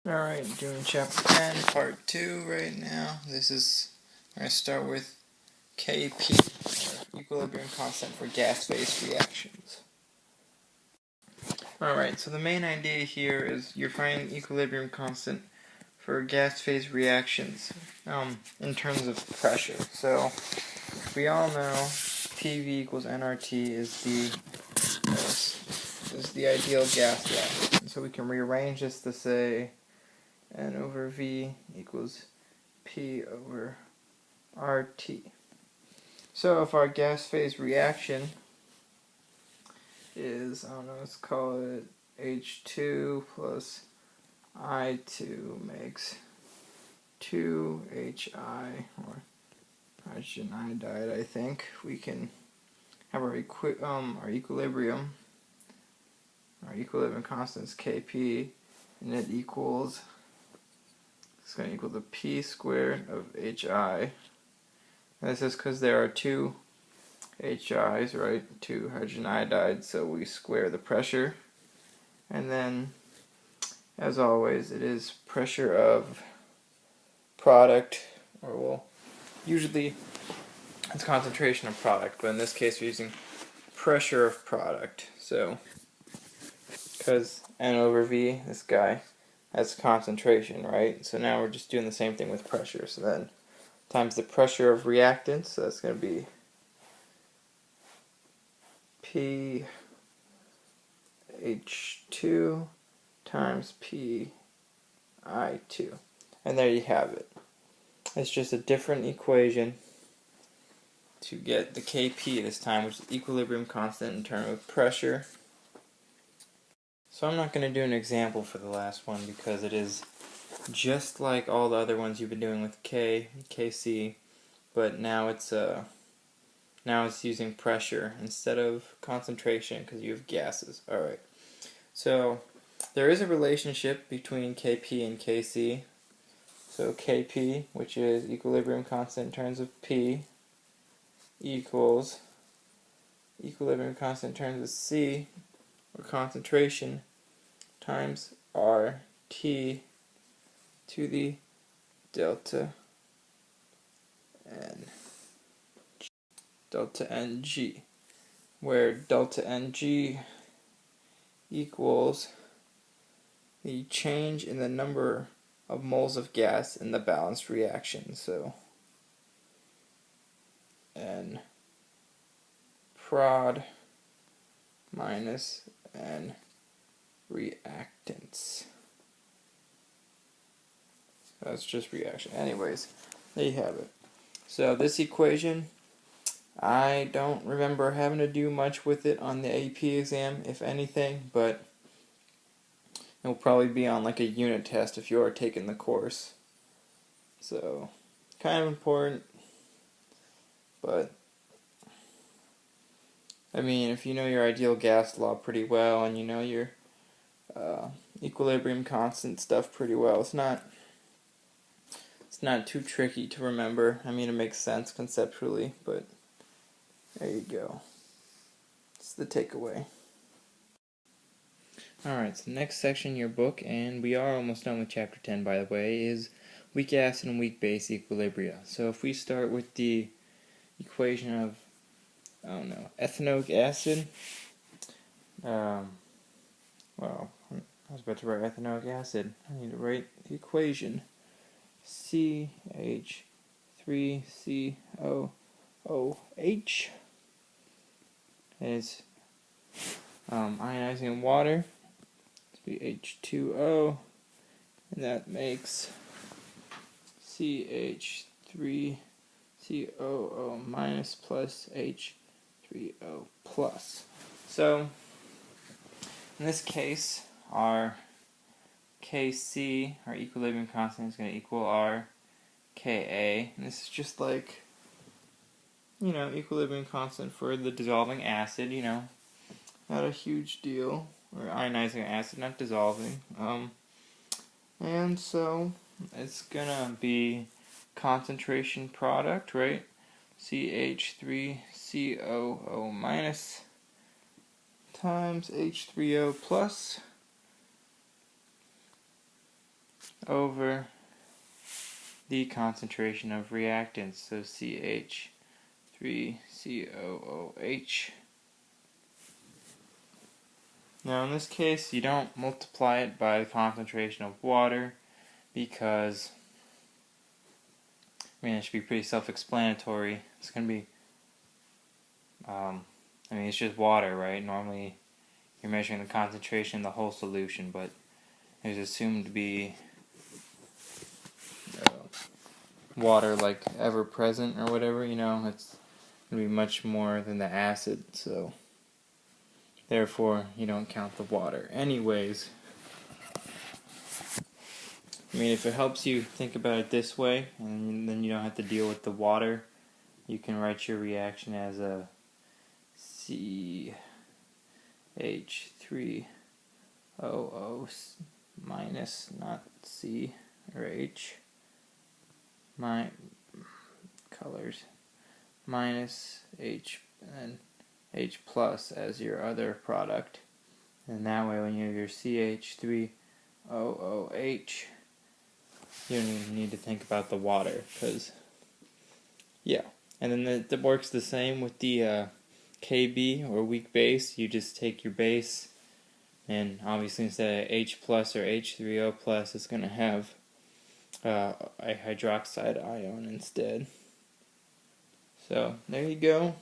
Alright, doing chapter 10, part 2 right now. We're going to start with Kp, or equilibrium constant for gas phase reactions. Alright, so the main idea here is you're finding equilibrium constant for gas phase reactions in terms of pressure. So we all know PV equals nRT is the ideal gas law. So we can rearrange this to say N over V equals P over RT. So if our gas phase reaction is, let's call it H2 plus I2 makes 2HI, or hydrogen iodide, I think, we can have our equilibrium constant is Kp, and it equals, it's going to equal the P squared of HI. And this is because there are two HIs, right? Two hydrogen iodides, so we square the pressure. And then, as always, it is pressure of product, or well, usually it's concentration of product, but in this case we're using pressure of product. So, because N over V, this guy, has concentration, right? So now we're just doing the same thing with pressure. So then, times the pressure of reactants, so that's going to be PH2 times PI2. And there you have it. It's just a different equation to get the Kp this time, which is equilibrium constant in terms of pressure. So I'm not going to do an example for the last one because it is just like all the other ones you've been doing with K, Kc, but now it's using pressure instead of concentration because you have gases. Alright, so there is a relationship between Kp and Kc. So Kp, which is equilibrium constant in terms of P, equals equilibrium constant in terms of C, or concentration, times RT to the delta Ng, where delta Ng equals the change in the number of moles of gas in the balanced reaction. So N prod minus N reactants. That's just reaction. Anyways, there you have it. So this equation, I don't remember having to do much with it on the AP exam, if anything, but it will probably be on like a unit test if you are taking the course. So, kind of important, but I mean, if you know your ideal gas law pretty well and you know your equilibrium constant stuff pretty well, it's not too tricky to remember. I mean, it makes sense conceptually, but there you go. It's the takeaway. Alright, so the next section in your book, and we are almost done with chapter 10 by the way, is weak acid and weak base equilibria. So if we start with the equation of, ethanoic acid, well, I was about to write ethanoic acid. I need to write the equation. CH3COOH is ionizing water. It's H2O, and that makes CH3COO minus plus H3O plus. So in this case, our Kc, our equilibrium constant, is going to equal our Ka, and this is just like, equilibrium constant for the dissolving acid, not a huge deal, or ionizing acid, not dissolving, and so it's going to be concentration product, right, CH3COO minus times H3O plus over the concentration of reactants, so CH3COOH. Now in this case, you don't multiply it by the concentration of water because, it should be pretty self-explanatory. It's going to be, it's just water, right? Normally you're measuring the concentration of the whole solution, but there's assumed to be water like ever present or whatever, it's going to be much more than the acid, so therefore you don't count the water. Anyways, if it helps you think about it this way, and then you don't have to deal with the water, you can write your reaction as a CH3OO minus, not C or H, my colors, minus H, and then H plus as your other product. And that way when you have your CH3OOH, you don't even need to think about the water, because, yeah. And then it works the same with the KB, or weak base. You just take your base, and obviously instead of H plus or H3O plus, it's going to have a hydroxide ion instead. So there you go.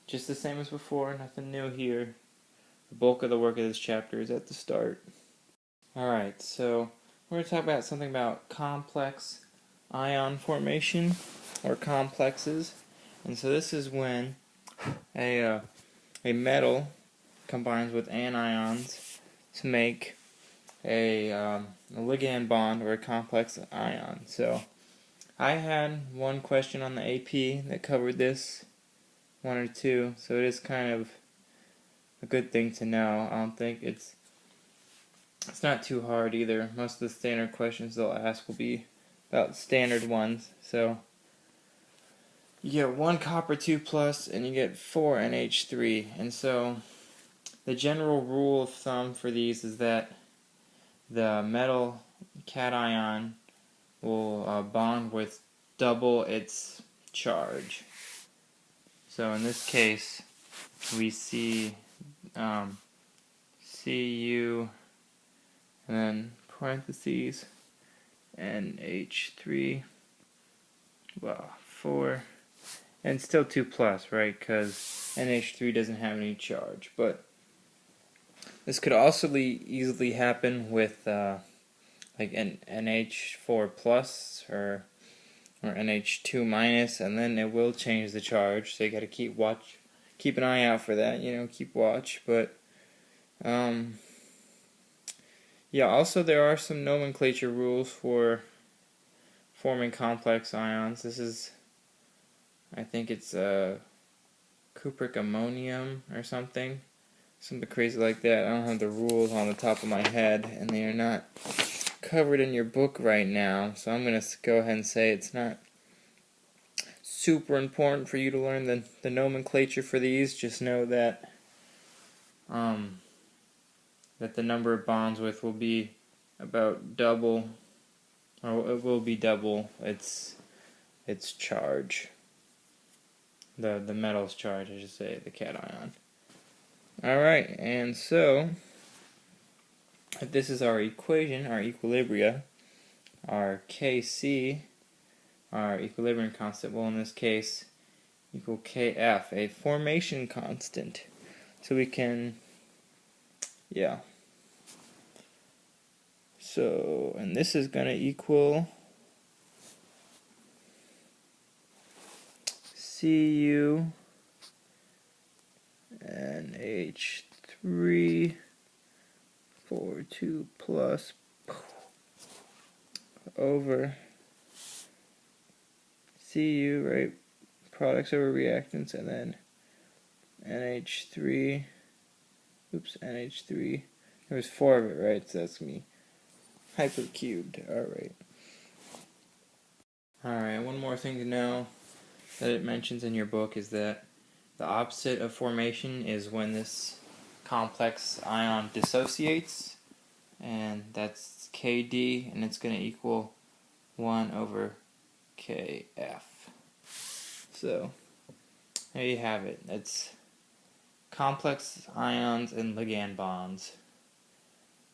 Just the same as before, nothing new here. The bulk of the work of this chapter is at the start. Alright, so we're going to talk about something about complex ion formation, or complexes. And so this is when a metal combines with anions to make a ligand bond or a complex ion. So I had one question on the AP that covered this, one or two, so it is kind of a good thing to know. I don't think it's not too hard either. Most of the standard questions they'll ask will be about standard ones. So you get 1 copper 2 plus and you get 4 NH3. And so the general rule of thumb for these is that the metal cation will bond with double its charge. So in this case, we see Cu and then parentheses NH3, 4, and still 2 plus, right? Because NH3 doesn't have any charge. But this could also easily happen with like an NH4 plus or NH2 minus, and then it will change the charge. So you got to keep an eye out for that. Keep watch. But yeah. Also, there are some nomenclature rules for forming complex ions. This is, I think it's cupric ammonium or something crazy like that. I don't have the rules on the top of my head, and they are not covered in your book right now, so I'm going to go ahead and say it's not super important for you to learn the nomenclature for these. Just know that that the number of bonds with will be about double, or it will be double its charge, the metal's charge, I should say, the cation. Alright, and so if this is our equation, our equilibria, our Kc, our equilibrium constant, will in this case equal Kf, a formation constant. So we can, yeah. So, and this is going to equal Cu NH3 4 2 plus over Cu, right? Products over reactants, and then NH3. NH3. There was 4 of it, right? So that's going to be hypercubed. Alright, one more thing to know that it mentions in your book is that the opposite of formation is when this complex ion dissociates, and that's KD, and it's going to equal 1 over KF. So, there you have it. It's complex ions and ligand bonds.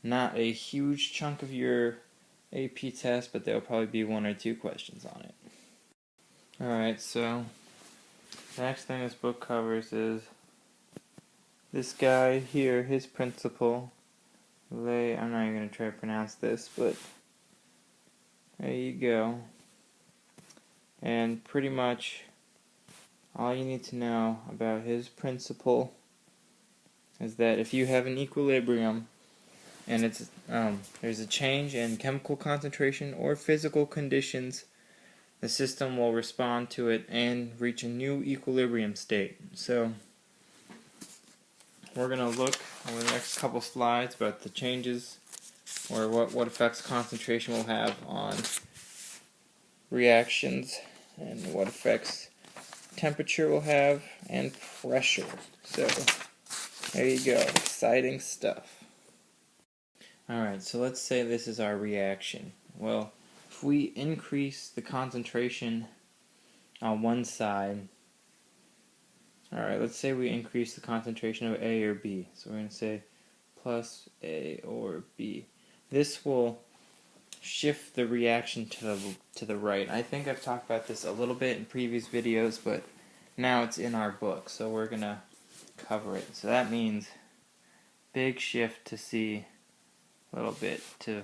Not a huge chunk of your AP test, but there'll probably be 1 or 2 questions on it. Alright, so the next thing this book covers is this guy here, his principle. I'm not even going to try to pronounce this, but there you go. And pretty much all you need to know about his principle is that if you have an equilibrium and it's there's a change in chemical concentration or physical conditions, the system will respond to it and reach a new equilibrium state. So we're going to look over the next couple slides about the changes or what effects concentration will have on reactions and what effects temperature will have and pressure. So there you go, exciting stuff. Alright, so let's say this is our reaction. Well, if we increase the concentration on one side, alright, let's say we increase the concentration of A or B. So we're going to say plus A or B. This will shift the reaction to the right. I think I've talked about this a little bit in previous videos, but now it's in our book, so we're going to cover it. So that means big shift to C, little bit to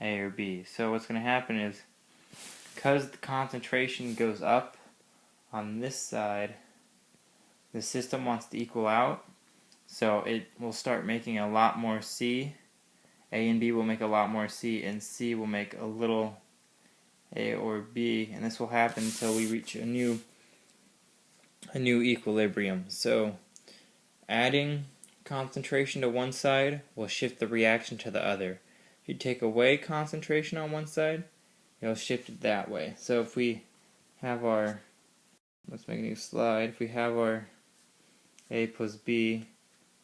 A or B. So what's going to happen is, because the concentration goes up on this side, the system wants to equal out, so it will start making a lot more C. A and B will make a lot more C, and C will make a little A or B, and this will happen until we reach a new equilibrium. So adding concentration to one side will shift the reaction to the other. If you take away concentration on one side, it'll shift it that way. So if we have our, let's make a new slide, if we have our A plus B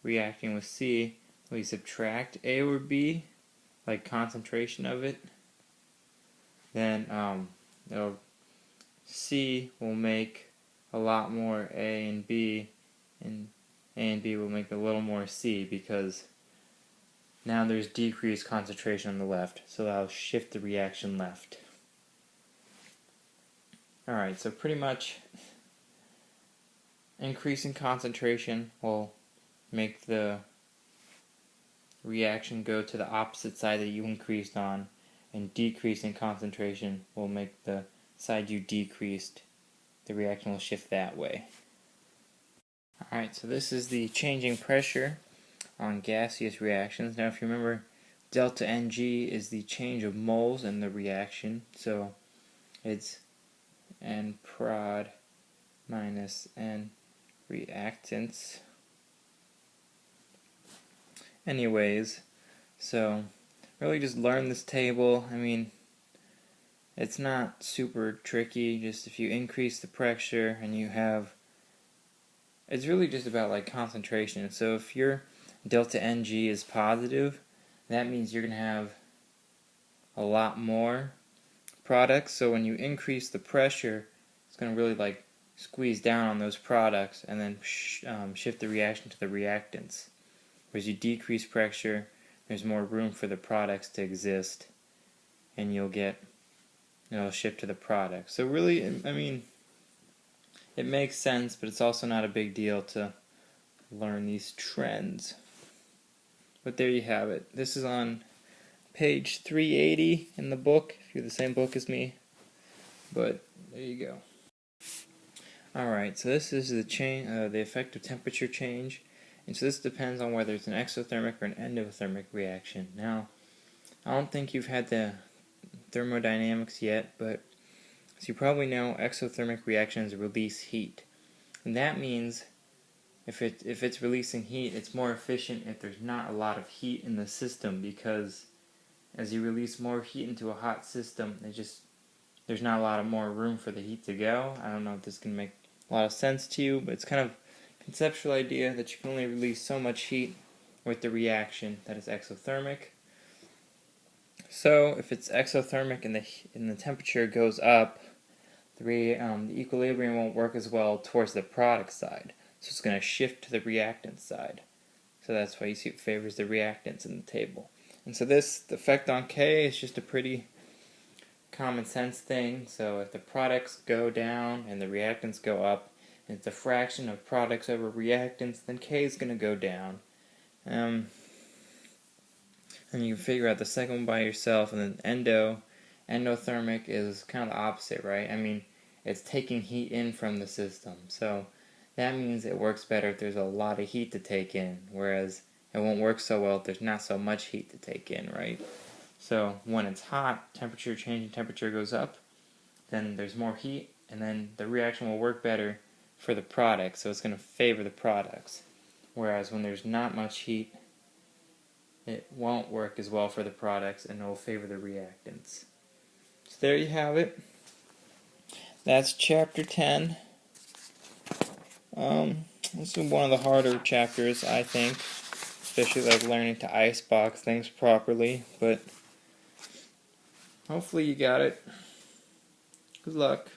reacting with C, we subtract A or B, like concentration of it, then C will make a lot more A and B, and A and B will make a little more C, because now there's decreased concentration on the left, so that'll shift the reaction left. Alright, so pretty much increasing concentration will make the reaction go to the opposite side that you increased on, and decreasing concentration will make the side you decreased, the reaction will shift that way. Alright, so this is the changing pressure on gaseous reactions. Now if you remember, delta Ng is the change of moles in the reaction, so it's N prod minus N reactants. Anyways, so really just learn this table. I mean, it's not super tricky. Just if you increase the pressure and you have, it's really just about like concentration. So if your delta Ng is positive, that means you're going to have a lot more products. So when you increase the pressure, it's going to really like squeeze down on those products and then shift the reaction to the reactants. Whereas you decrease pressure, there's more room for the products to exist, and you'll shift to the product. So really, I mean, it makes sense, but it's also not a big deal to learn these trends. But there you have it. This is on page 380 in the book, if you're the same book as me. But there you go. Alright, so this is the effect of temperature change. And so this depends on whether it's an exothermic or an endothermic reaction. Now, I don't think you've had the thermodynamics yet, but as you probably know, exothermic reactions release heat. And that means if it's releasing heat, it's more efficient if there's not a lot of heat in the system, because as you release more heat into a hot system, there's not a lot of more room for the heat to go. I don't know if this can make a lot of sense to you, but it's kind of conceptual idea that you can only release so much heat with the reaction that is exothermic. So if it's exothermic and the temperature goes up, the equilibrium won't work as well towards the product side. So it's going to shift to the reactant side. So that's why you see it favors the reactants in the table. And so this effect on K is just a pretty common sense thing. So if the products go down and the reactants go up, and it's a fraction of products over reactants, then K is going to go down. And you can figure out the second one by yourself, and then endothermic is kind of the opposite, right? I mean, it's taking heat in from the system. So that means it works better if there's a lot of heat to take in, whereas it won't work so well if there's not so much heat to take in, right? So when it's hot, changing temperature goes up, then there's more heat, and then the reaction will work better for the products, so it's going to favor the products. Whereas when there's not much heat, it won't work as well for the products, and it will favor the reactants. So there you have it. That's chapter 10. This is one of the harder chapters, I think, especially like learning to icebox things properly, but hopefully you got it. Good luck.